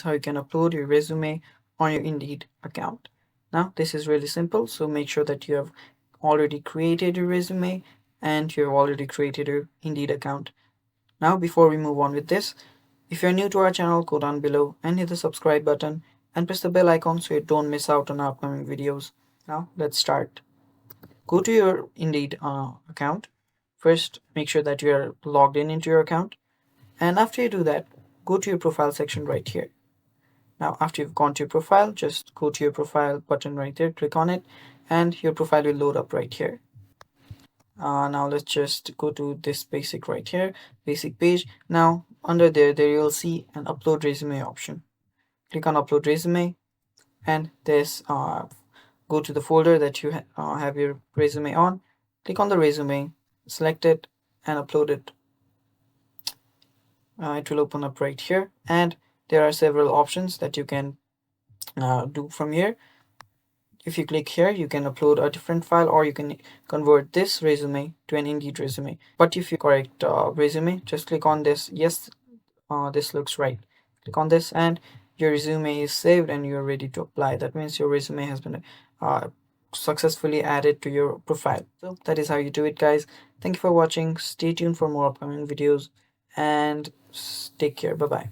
how you can upload your resume on your Indeed account. Now, this is really simple, so make sure that you have already created your resume and you have already created your Indeed account. Now, before we move on with this, if you're new to our channel, go down below and hit the subscribe button and press the bell icon so you don't miss out on our upcoming videos. Now, let's start. Go to your Indeed account. First, make sure that you are logged in into your account. And after you do that, go to your profile section right here. Now, after you've gone to your profile, just go to your profile button right there, click on it, and your profile will load up right here. Now let's just go to this basic right here, basic page. Now under there you'll see an upload resume option. Click on upload resume, and this go to the folder that you have your resume on. Click on the resume, select it, and upload it. It will open up right here, and there are several options that you can do from here. If you click here, you can upload a different file, or you can convert this resume to an Indeed resume. But if you correct resume, just click on this. Yes, this looks right. Click on this, and your resume is saved and you're ready to apply. That means your resume has been successfully added to your profile. So that is how you do it, guys. Thank you for watching. Stay tuned for more upcoming videos, and take care. Bye bye.